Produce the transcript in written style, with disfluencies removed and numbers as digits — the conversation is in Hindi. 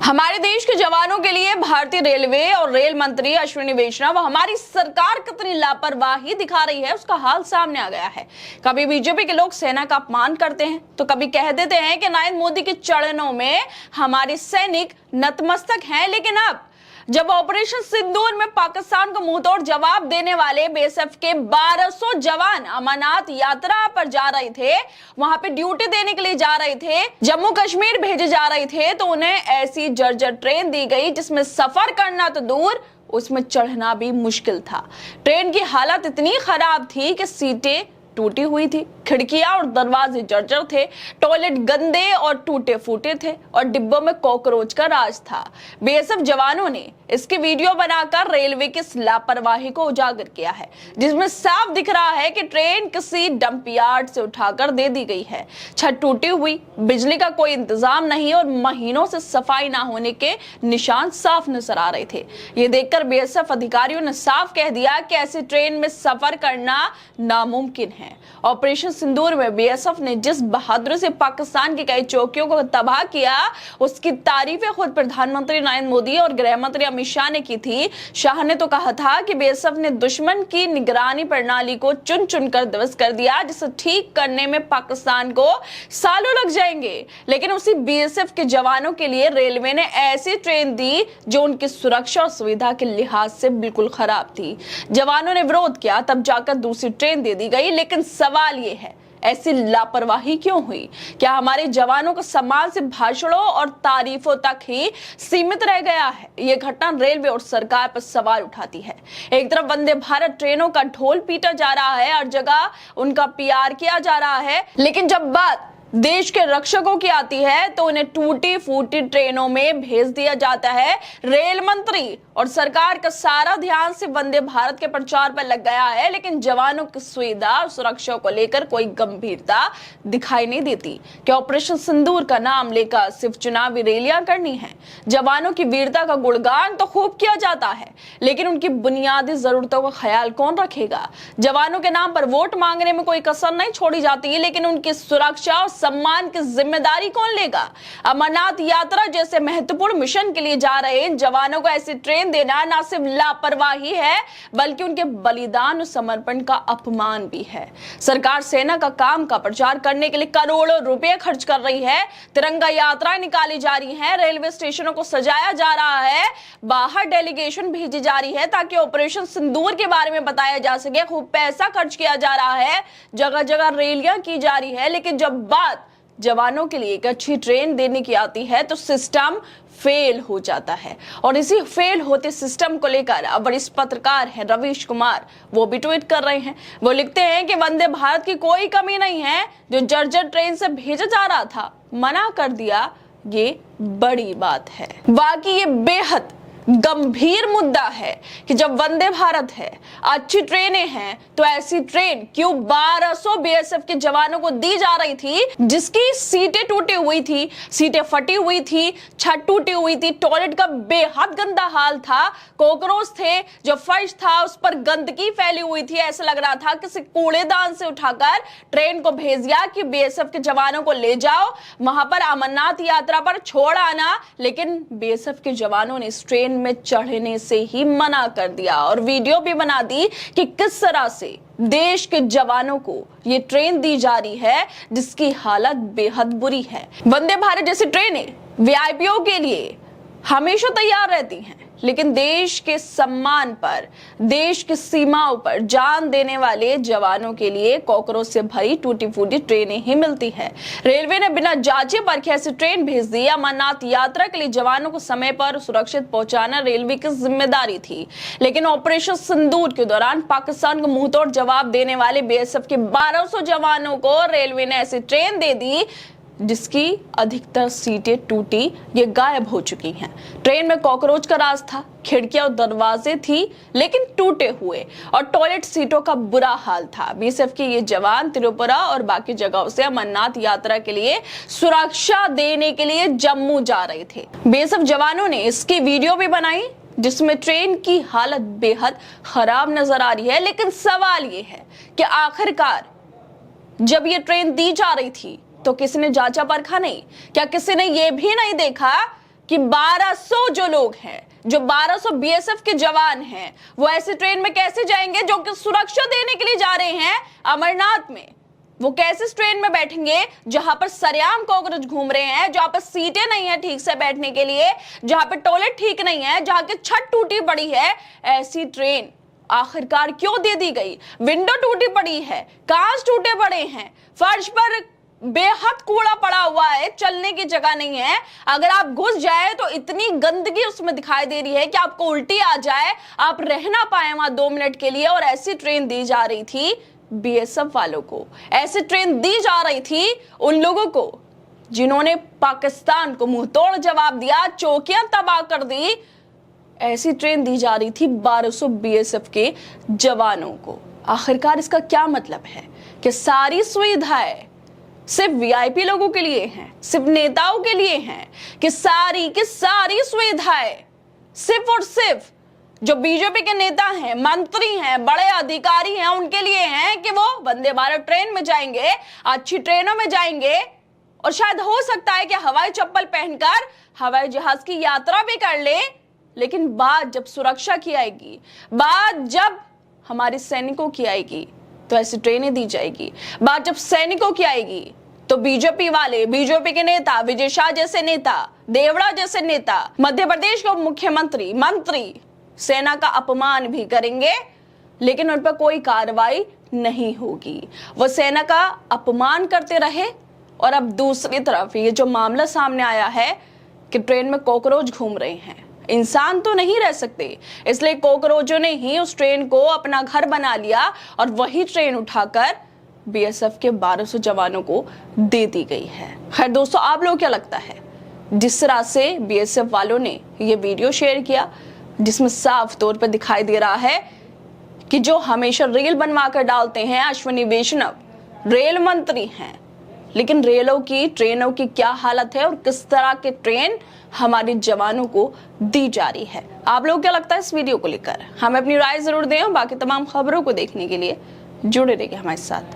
हमारे देश के जवानों के लिए भारतीय रेलवे और रेल मंत्री अश्विनी वैष्णव हमारी सरकार कितनी लापरवाही दिखा रही है उसका हाल सामने आ गया है। कभी बीजेपी के लोग सेना का अपमान करते हैं तो कभी कह देते हैं कि नरेंद्र मोदी के चरणों में हमारे सैनिक नतमस्तक हैं, लेकिन अब जब ऑपरेशन सिंदूर में पाकिस्तान को मुंहतोड़ जवाब देने वाले बीएसएफ के 1200 जवान अमरनाथ यात्रा पर जा रहे थे, वहां पे ड्यूटी देने के लिए जा रहे थे, जम्मू कश्मीर भेजे जा रहे थे, तो उन्हें ऐसी जर्जर ट्रेन दी गई जिसमें सफर करना तो दूर, उसमें चढ़ना भी मुश्किल था। ट्रेन की हालत इतनी खराब थी कि सीटें टूटी हुई थी, खिड़कियां और दरवाजे जर्जर थे, टॉयलेट गंदे और टूटे फूटे थे और डिब्बों में कॉकरोच का राज था। बीएसएफ जवानों ने इसकी वीडियो बनाकर रेलवे की लापरवाही को उजागर किया है, जिसमें साफ दिख रहा है कि ट्रेन किसी डंप यार्ड से उठाकर दे दी गई है। छत टूटी हुई, बिजली का कोई इंतजाम नहीं और महीनों से सफाई ना होने के निशान साफ नजर आ रहे थे। ये देखकर बीएसएफ अधिकारियों ने साफ कह दिया कि ऐसी ट्रेन में सफर करना नामुमकिन है। ऑपरेशन सिंदूर में बीएसएफ ने जिस बहादुरी से पाकिस्तान की कई चौकियों को तबाह किया, उसकी तारीफें खुद प्रधानमंत्री नरेंद्र मोदी और गृह मंत्री अमित शाह ने की थी। शाह ने तो कहा था कि बीएसएफ ने दुश्मन की निगरानी प्रणाली को चुन चुनकर ध्वस्त कर दिया, जिसे ठीक करने में पाकिस्तान को सालों लग जाएंगे। लेकिन उसी बीएसएफ के जवानों के लिए रेलवे ने ऐसी ट्रेन दी जो उनकी सुरक्षा और सुविधा के लिहाज से बिल्कुल खराब थी। जवानों ने विरोध किया, तब जाकर दूसरी ट्रेन दे दी गई। लेकिन सवाल ये है, ऐसी लापरवाही क्यों हुई? क्या हमारे जवानों को सम्मान से भाषणों और तारीफों तक ही सीमित रह गया है? ये घटना रेलवे और सरकार पर सवाल उठाती है। एक तरफ वंदे भारत ट्रेनों का ढोल पीटा जा रहा है, हर जगह उनका पीआर किया जा रहा है, लेकिन जब बात देश के रक्षकों की आती है तो उन्हें टूटी फूटी ट्रेनों में भेज दिया जाता है। रेल मंत्री और सरकार का सारा ध्यान सिर्फ वंदे भारत के प्रचार पर लग गया है, लेकिन जवानों की सुविधा और सुरक्षा को लेकर कोई गंभीरता दिखाई नहीं देती। क्या ऑपरेशन सिंदूर का नाम लेकर सिर्फ चुनावी रैलियां करनी है? जवानों की वीरता का गुणगान तो खूब किया जाता है, लेकिन उनकी बुनियादी जरूरतों का ख्याल कौन रखेगा? जवानों के नाम पर वोट मांगने में कोई कसर नहीं छोड़ी जाती, लेकिन उनकी सुरक्षा और सम्मान की जिम्मेदारी कौन लेगा? अमरनाथ यात्रा जैसे महत्वपूर्ण मिशन के लिए जा रहे इन जवानों को ऐसी ट्रेन देना न सिर्फ लापरवाही है, बल्कि उनके बलिदान और समर्पण का अपमान भी है। सरकार सेना का काम का प्रचार करने के लिए करोड़ों रुपए खर्च कर रही है, तिरंगा यात्राएं निकाली जा रही हैं, रेलवे स्टेशनों को सजाया जा रहा है, बाहर डेलीगेशन भेजी जा रही है ताकि ऑपरेशन सिंदूर के बारे में बताया जा सके। खूब पैसा खर्च किया जा रहा है, जगह जगह रैलियां की जा रही है, लेकिन जब बात जवानों के लिए एक अच्छी ट्रेन देने की आती है तो सिस्टम फेल हो जाता है। और इसी फेल होते सिस्टम को लेकर अब वरिष्ठ पत्रकार हैं रवीश कुमार, वो भी ट्वीट कर रहे हैं। वो लिखते हैं कि वंदे भारत की कोई कमी नहीं है, जो जर्जर ट्रेन से भेजा जा रहा था मना कर दिया, ये बड़ी बात है। बाकी ये बेहद गंभीर मुद्दा है कि जब वंदे भारत है, अच्छी ट्रेनें हैं, तो ऐसी ट्रेन क्यों 1200 बीएसएफ के जवानों को दी जा रही थी, जिसकी सीटें टूटी हुई थी, सीटें फटी हुई थी, छत टूटी हुई थी, टॉयलेट का बेहद गंदा हाल था, कॉकरोच थे, जो फर्श था उस पर गंदगी फैली हुई थी। ऐसा लग रहा था किसी कूड़ेदान से उठाकर ट्रेन को भेज दिया कि बीएसएफ के जवानों को ले जाओ, वहां पर अमरनाथ यात्रा पर छोड़ आना। लेकिन बीएसएफ के जवानों ने इस ट्रेन में चढ़ने से ही मना कर दिया और वीडियो भी बना दी कि किस तरह से देश के जवानों को ये ट्रेन दी जा रही है, जिसकी हालत बेहद बुरी है। वंदे भारत जैसी ट्रेनें वीआईपीओ के लिए हमेशा तैयार रहती हैं, लेकिन देश के सम्मान पर, देश की सीमाओं पर जान देने वाले जवानों के लिए कॉकरोच से भरी टूटी फूटी ट्रेनें ही मिलती है। रेलवे ने बिना जांचे परखे ऐसी ट्रेन भेज दी। अमरनाथ यात्रा के लिए जवानों को समय पर सुरक्षित पहुंचाना रेलवे की जिम्मेदारी थी, लेकिन ऑपरेशन सिंदूर के दौरान पाकिस्तान को मुंहतोड़ जवाब देने वाले बीएसएफ के 1200 जवानों को रेलवे ने ऐसी ट्रेन दे दी जिसकी अधिकतर सीटें टूटी, ये गायब हो चुकी हैं। ट्रेन में कॉकरोच का राज था, खिड़कियां और दरवाजे थी लेकिन टूटे हुए, और टॉयलेट सीटों का बुरा हाल था। बीएसएफ के ये जवान त्रिपुरा और बाकी जगहों से अमरनाथ यात्रा के लिए सुरक्षा देने के लिए जम्मू जा रहे थे। बीएसएफ जवानों ने इसकी वीडियो भी बनाई, जिसमें ट्रेन की हालत बेहद खराब नजर आ रही है। लेकिन सवाल ये है कि आखिरकार जब ये ट्रेन दी जा रही थी तो किसी ने जांचा परखा नहीं? क्या किसी ने ये भी नहीं देखा कि 1200 जो लोग हैं, जो 1200 बीएसएफ के जवान हैं, वो ऐसे ट्रेन में कैसे जाएंगे जो कि सुरक्षा देने के लिए जा रहे हैं अमरनाथ में। वो कैसे इस ट्रेन में बैठेंगे जहां पर सरेआम कॉकरोच घूम रहे हैं, जहां पर सीटें नहीं है ठीक से बैठने के लिए, जहां पर टॉयलेट ठीक नहीं है, जहां की छत टूटी पड़ी है। ऐसी ट्रेन आखिरकार क्यों दे दी गई? विंडो टूटी पड़ी है, कांच टूटे पड़े हैं, फर्श पर बेहद कूड़ा पड़ा हुआ है, चलने की जगह नहीं है। अगर आप घुस जाए तो इतनी गंदगी उसमें दिखाई दे रही है कि आपको उल्टी आ जाए, आप रह ना पाए वहां 2 मिनट के लिए। और ऐसी ट्रेन दी जा रही थी बीएसएफ वालों को, ऐसी ट्रेन दी जा रही थी उन लोगों को जिन्होंने पाकिस्तान को मुंह तोड़ जवाब दिया, चौकियां तबाह कर दी। ऐसी ट्रेन दी जा रही थी 1200 बीएसएफ के जवानों को। आखिरकार इसका क्या मतलब है कि सारी सुविधाएं सिर्फ वीआईपी लोगों के लिए हैं, सिर्फ नेताओं के लिए हैं, कि सारी की सारी सुविधाएं सिर्फ और सिर्फ जो बीजेपी के नेता हैं, मंत्री हैं, बड़े अधिकारी हैं, उनके लिए हैं कि वो वंदे भारत ट्रेन में जाएंगे, अच्छी ट्रेनों में जाएंगे और शायद हो सकता है कि हवाई चप्पल पहनकर हवाई जहाज की यात्रा भी कर ले। लेकिन बात जब सुरक्षा की आएगी, बात जब हमारे सैनिकों की आएगी, तो ऐसी ट्रेनें दी जाएगी। बात जब सैनिकों की आएगी तो बीजेपी वाले, बीजेपी के नेता, विजय शाह जैसे नेता, देवड़ा जैसे नेता, मध्य प्रदेश के मुख्यमंत्री, मंत्री सेना का अपमान भी करेंगे, लेकिन उन पर कोई कार्रवाई नहीं होगी। वो सेना का अपमान करते रहे। और अब दूसरी तरफ ये जो मामला सामने आया है कि ट्रेन में कॉकरोच घूम रहे हैं, इंसान तो नहीं रह सकते, इसलिए कॉकरोचों ने ही उस ट्रेन को अपना घर बना लिया और वही ट्रेन उठाकर बीएसएफ के 1200 जवानों को दे दी गई है। खैर दोस्तों, आप लोग क्या लगता है जिस तरह से बीएसएफ वालों ने ये वीडियो शेयर किया, जिसमें साफ तौर पर दिखाई दे रहा है कि जो हमेशा रेल बनवा कर डालते हैं अश्विनी वैष्णव, रेल मंत्री हैं, लेकिन रेलों की, ट्रेनों की क्या हालत है और किस तरह के ट्रेन हमारे जवानों को दी जा रही है। आप लोग क्या लगता है इस वीडियो को लेकर? हमें अपनी राय जरूर दें और बाकी तमाम खबरों को देखने के लिए जुड़े रहिए हमारे साथ।